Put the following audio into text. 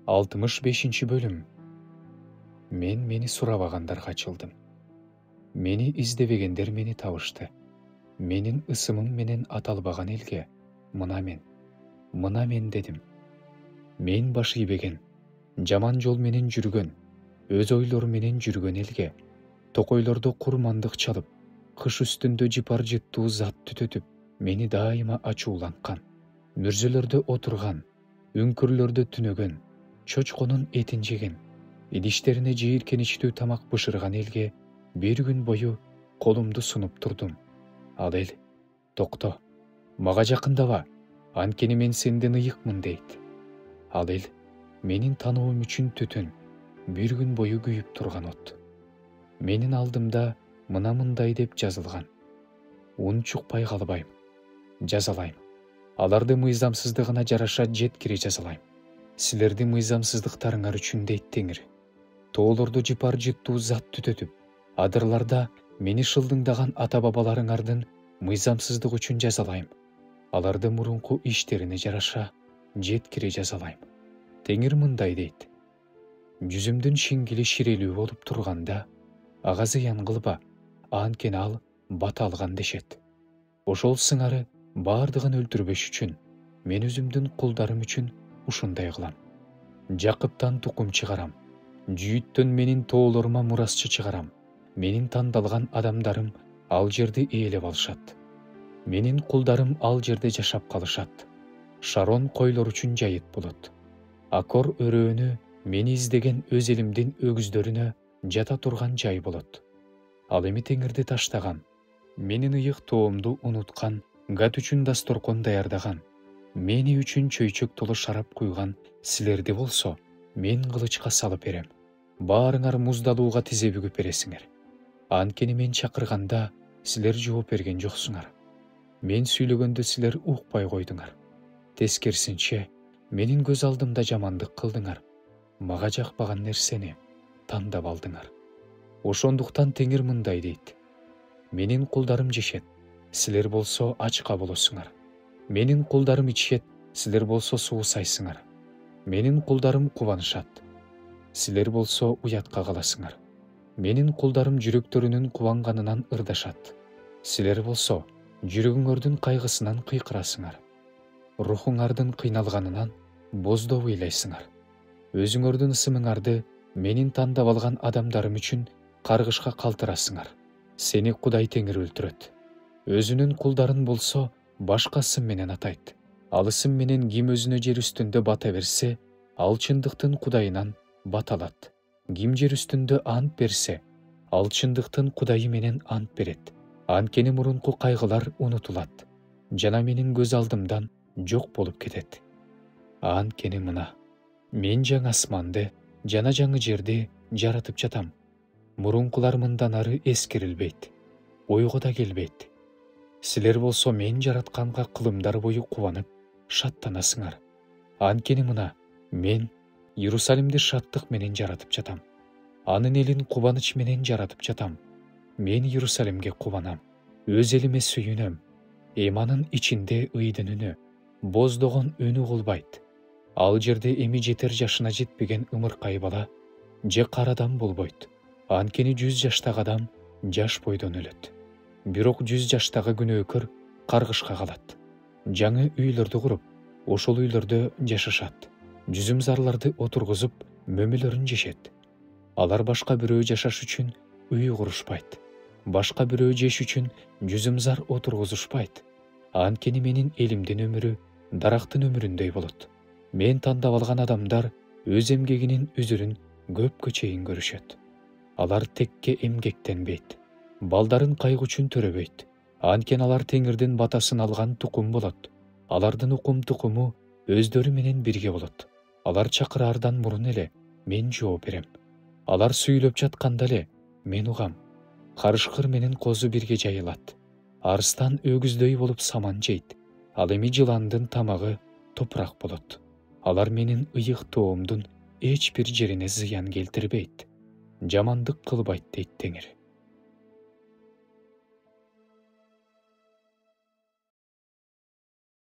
65 bölüm. Мен мени сурабагандарга ачылдым. Мени издебегендер мени табышты. Менин ысымым менен аталбаган элге мына мен дедим. Мен баш ийбеген, жаман жол менен жүргөн, өз ойлору менен жүргөн элге, токойлордо курмандык чалып, кыш үстүндө жыпар жыттуу зат түтөтүп, мени дайыма ачууланткан, мүрзөлөрдө отурган, үңкүрлөрдө түнөгөн, чочконун этин жеген, идиштерине жийиркеничтүү тамак бышырган элге бир күн бою колумду сунуп турдум. Ал эл, токто, мага жакындаба, анткени мен сенден ыйыкмын дейт. Ал эл, менин тануум үчүн түтүн, бир күн бою күйүп турган от. Менин алдымда мындай деп жазылган. Унчукпай калбайм, жазалайм. Аларды мыйзамсыздыгына жараша жеткире жазалайм. Силерди мыйзамсыздыктарыңар үчүн дейт Теңир. Тоолордо жыпар жыттуу зат түтөтүп, адырларда мени шылдыңдаган ата-бабаларыңардын мыйзамсыздыгы үчүн жазалайм. Аларды мурунку иштерине жараша жеткире жазалайм. Теңир мындай дейт. Жүзүмдүн шингили ширелүү болуп турганда, ага зыян кылба, анткени ал бата алган дешет. Ошол сыңары баардыгын өлтүрбөш үчүн, мен өзүмдүн кулдарым үчүн ушундай кылам. Жакыптан тукум чыгарам, жүйүттөн менин тоолорума мурасчы чыгарам. Менин тандалган адамдарым ал жерди ээлеп алышат. Менин кулдарым ал жерде жашап калышат. Шарон койлор үчүн жайыт болот. Акор өрөөнү мени издеген өз элимдин өгүздөрүнө жата турган жай болот. Ал эми Теңирди таштаган, менин ыйык тоомду унуткан, гат үчүн дасторкон даярдаган, мени үчүн чөйчөк толо шарап куйган силерди болсо, мен кылычка салып берем. Баарыңар муздалууга тизе бүгүп бересиңер. Анткени мен чакырганда силер жооп берген жоксуңар. Мен сүйлөгөндө силер укпай койдуңар. Тескерисинче, менин көз алдымда жамандык кылдыңар. Мага жакпаган нерсени тандап алдыңар. Ошондуктан Теңир мындай дейт. Менин кулдарым жешет, силер болсо ачка болосуңар. Менин кулдарым ичет, силер болсо суусайсыңар. Менин кулдарым кубанышат, силер болсо уятка каласыңар. Менин кулдарым жүрөктөрүнүн кубанганынан ырдашат. Силер болсо жүрөгүңөрдүн кайгысынан кыйкырасыңар. Рухуңардын кыйналганынан боздоп ыйлайсыңар. Өзүңөрдүн ысымыңарды менин тандап алган адамдарым үчүн каргышка калтырасыңар. Сени Кудай Теңир өлтүрөт. Өзүнүн кулдарын болсо башка ысым менен атайт. Ал ысым менен ким өзүнө жер үстүндө бата берсе, ал чындыктын Кудайынан бата алат. Ким жер үстүндө ант берсе, ал чындыктын Кудайы менен ант берет. Анткени мурунку кайгылар унутулат, жана менин көз алдымдан жок болуп кетет. Анткени мына, мен жаңы асманды жана жаңы жерди жаратып жатам. Мурункулар мындан ары эскерилбейт, ойго да келбейт. Силер болсо мен жаратканга кылымдар бою кубанып, шаттанасыңар. Анткени мына, мен Иерусалимди шаттык менен жаратып жатам. Анын элин кубаныч менен жаратып жатам. Мен Иерусалимге кубанам, өз элиме сүйүнөм. Анын ичинде ыйдын үнү, боздогон үнү кулбайт. Ал жерде эми жетер жашына жетпеген ымыркай бала же карадан болбойт. Анткени 100 жаштагы адам жаш бойдон өлөт. Бирок 100 жаштагы күнөөкөр каргышка калат. Жаңы үйлөрдү куруп, ошол үйлөрдө жашашат. Жүзүмзарларды отургузуп, мөмөлөрүн жешет. Алар башка бирөө жашаш үчүн үй курушпайт. Башка бирөө жеш үчүн жүзүмзар отургузушпайт. Анткени менин элимдин өмүрү дарактын өмүрүндөй болот. Мен тандап алган адамдар өз эмгегинин үзүрүн көпкө чейин көрүшөт. Алар текке эмгектенбейт. Балдарын кайгы үчүн төрөбөйт. Анткени алар Теңирдин батасын алган тукум болот. Алардын укум тукуму өздөрү менен бирге болот. Алар чакыраардан мурун эле мен жооп берем. Алар сүйлөп жатканда эле мен угам. Карышкыр менен козу бирге жайылат. Арыстан өгүздөй болуп саман жейт. Ал эми жыландын тамагы топурак болот. Алар менин ыйык тоомдун эч бир жерине зыян келтирбейт. Жамандык кылбайт дейт Теңир.